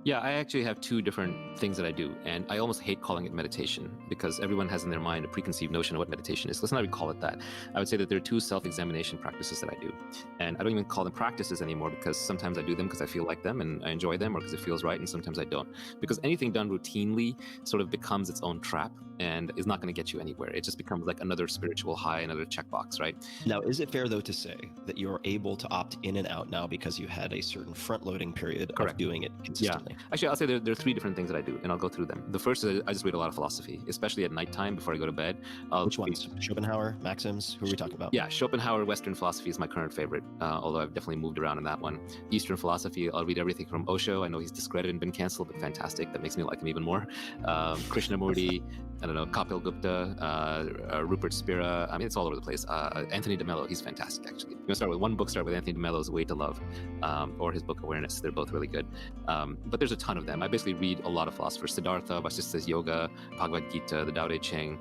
Yeah, I actually have two different things that I do, and I almost hate calling it meditation because everyone has in their mind a preconceived notion of what meditation is. Let's not even call it that. I would say that there are two self-examination practices that I do, and I don't even call them practices anymore because sometimes I do them because I feel like them and I enjoy them, or because it feels right, and sometimes I don't. Because anything done routinely sort of becomes its own trap and is not going to get you anywhere. It just becomes like another spiritual high, another checkbox, right? Now, is it fair though to say that you're able to opt in and out now because you had a certain front-loading period of doing it consistently? Yeah. Actually, I'll say there are three different things that I do, and I'll go through them. The first is I just read a lot of philosophy, especially at nighttime before I go to bed. Which ones? Schopenhauer, Maxims? Who are we talking about? Yeah, Schopenhauer, Western philosophy is my current favorite, although I've definitely moved around in that one. Eastern philosophy, I'll read everything from Osho. I know he's discredited and been canceled, but fantastic. That makes me like him even more. Krishnamurti, I don't know, Kapil Gupta, Rupert Spira. I mean, it's all over the place. Anthony DeMello, he's fantastic, actually. I'm going to start with one book, start with Anthony DeMello's Way to Love, or his book Awareness. They're both really good. But there's a ton of them. I basically read a lot of philosophers. Siddhartha, Vasistha's Yoga, Bhagavad Gita, the Tao Te Ching.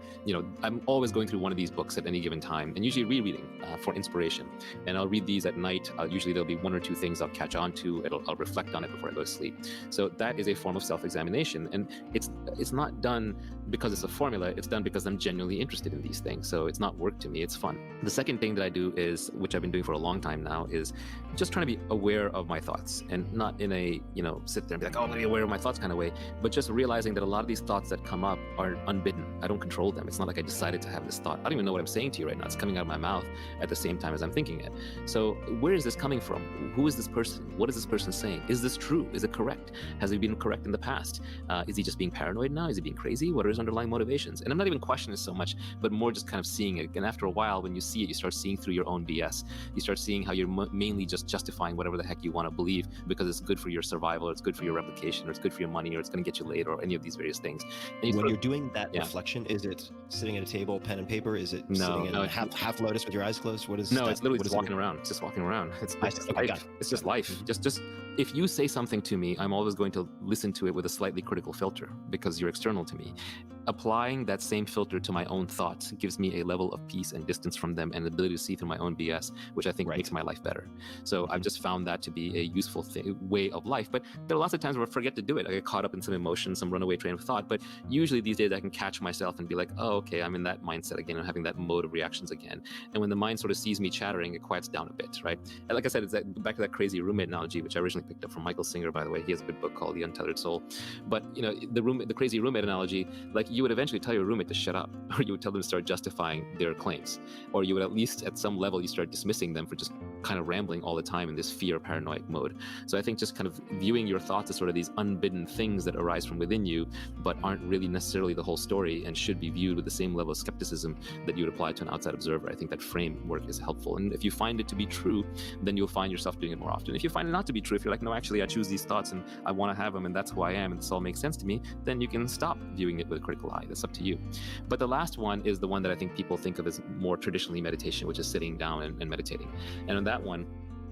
I'm always going through one of these books at any given time, and usually rereading for inspiration. And I'll read these at night. Usually there'll be one or two things I'll catch on to. I'll reflect on it before I go to sleep. So that is a form of self-examination. And it's not done because it's a formula. It's done because I'm genuinely interested in these things. So it's not work to me. It's fun. The second thing that I do is, which I've been doing for a long time now, is just trying to be aware of my thoughts, and not in a, sit there and be like, oh, I'm going to be aware of my thoughts kind of way, but just realizing that a lot of these thoughts that come up are unbidden. I don't control them. It's not like I decided to have this thought. I don't even know what I'm saying to you right now. It's coming out of my mouth at the same time as I'm thinking it. So where is this coming from? Who is this person? What is this person saying? Is this true? Is it correct? Has he been correct in the past? Is he just being paranoid now? Is he being crazy? What are his underlying motivations? And I'm not even questioning it so much, but more just kind of seeing it. And after a while, when you see it, you start seeing through your own BS. You start seeing how you're mainly just justifying whatever the heck you want to believe because it's good for your survival, or it's good for your replication, or it's good for your money, or it's going to get you laid, or any of these various things. And when you're doing that reflection, is it sitting at a table, pen and paper? Is it sitting in half lotus with your eyes closed? What is No, it's literally just walking around. It's just walking around. It's just life. It's just life. Just if you say something to me, I'm always going to listen to it with a slightly critical filter because you're external to me. Applying that same filter to my own thoughts gives me a level of peace and distance from them, and the ability to see through my own BS, which I think makes my life better. So I've just found that to be a useful way of life. But there are lots of times where I forget to do it. I get caught up in some emotion, some runaway train of thought. But usually these days I can catch myself and be like, oh, okay, I'm in that mindset again. I'm having that mode of reactions again. And when the mind sort of sees me chattering, it quiets down a bit, right? And like I said, it's back to that crazy roommate analogy, which I originally picked up from Michael Singer, by the way. He has a good book called The Untethered Soul. But, the crazy roommate analogy, like you would eventually tell your roommate to shut up, or you would tell them to start justifying their claims, or you would at least at some level you start dismissing them for just kind of rambling all the time in this fear paranoid mode. So I think just kind of viewing your thoughts as sort of these unbidden things that arise from within you, but aren't really necessarily the whole story and should be viewed with the same level of skepticism that you would apply to an outside observer. I think that framework is helpful. And if you find it to be true, then you'll find yourself doing it more often. If you find it not to be true, if you're like, no, actually I choose these thoughts and I want to have them and that's who I am and this all makes sense to me, then you can stop viewing it with a critical eye. That's up to you. But the last one is the one that I think people think of as more traditionally meditation, which is sitting down and meditating. And on that one,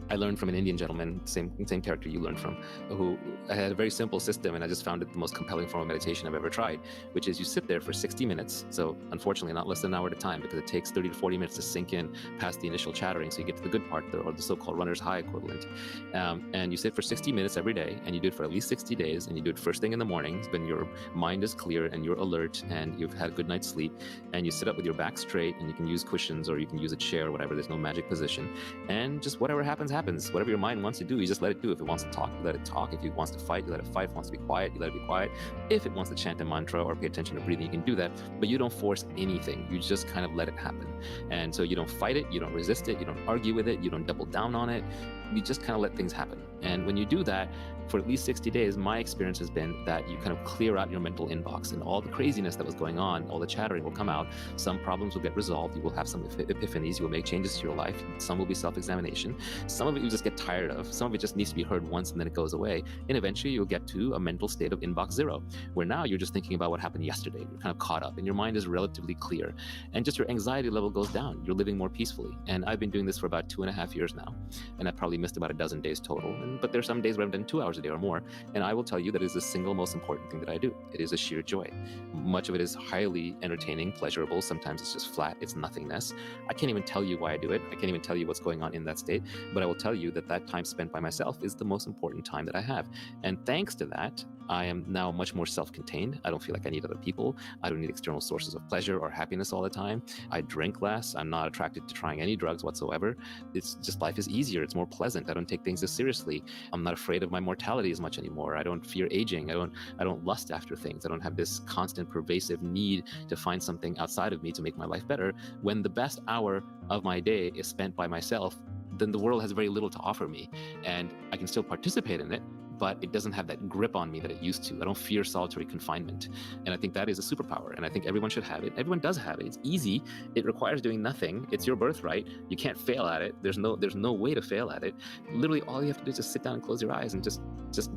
I learned from an Indian gentleman, same character you learned from, who had a very simple system, and I just found it the most compelling form of meditation I've ever tried, which is you sit there for 60 minutes. So unfortunately, not less than an hour at a time, because it takes 30 to 40 minutes to sink in past the initial chattering. So you get to the good part, or the so-called runner's high equivalent. And you sit for 60 minutes every day, and you do it for at least 60 days, and you do it first thing in the morning when your mind is clear and you're alert and you've had a good night's sleep, and you sit up with your back straight, and you can use cushions or you can use a chair or whatever. There's no magic position. And just whatever happens. Whatever your mind wants to do, you just let it do. If it wants to talk, you let it talk. If it wants to fight, you let it fight. If it wants to be quiet, you let it be quiet. If it wants to chant a mantra or pay attention to breathing, you can do that. But you don't force anything. You just kind of let it happen. And so you don't fight it, you don't resist it, you don't argue with it, you don't double down on it. You just kind of let things happen. And when you do that for at least 60 days, my experience has been that you kind of clear out your mental inbox, and all the craziness that was going on, all the chattering will come out. Some problems will get resolved. You will have some epiphanies. You will make changes to your life. Some will be self-examination. Some of it you just get tired of. Some of it just needs to be heard once and then it goes away. And eventually you'll get to a mental state of inbox zero, where now you're just thinking about what happened yesterday. You're kind of caught up and your mind is relatively clear. And just your anxiety level goes down. You're living more peacefully. And I've been doing this for about 2.5 years now. And I probably missed about a dozen days total. But there's some days where I've done 2 hours a day or more. And I will tell you that it is the single most important thing that I do. It is a sheer joy. Much of it is highly entertaining, pleasurable. Sometimes it's just flat. It's nothingness. I can't even tell you why I do it. I can't even tell you what's going on in that state. But I will tell you that that time spent by myself is the most important time that I have. And thanks to that, I am now much more self-contained. I don't feel like I need other people. I don't need external sources of pleasure or happiness all the time. I drink less. I'm not attracted to trying any drugs whatsoever. It's just life is easier. It's more pleasant. I don't take things as seriously. I'm not afraid of my mortality as much anymore. I don't fear aging. I don't lust after things. I don't have this constant pervasive need to find something outside of me to make my life better. When the best hour of my day is spent by myself, then the world has very little to offer me, and I can still participate in it, but it doesn't have that grip on me that it used to. I don't fear solitary confinement. And I think that is a superpower. And I think everyone should have it. Everyone does have it. It's easy. It requires doing nothing. It's your birthright. You can't fail at it. There's no way to fail at it. Literally all you have to do is just sit down and close your eyes and just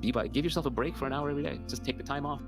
give yourself a break for an hour every day. Just take the time off.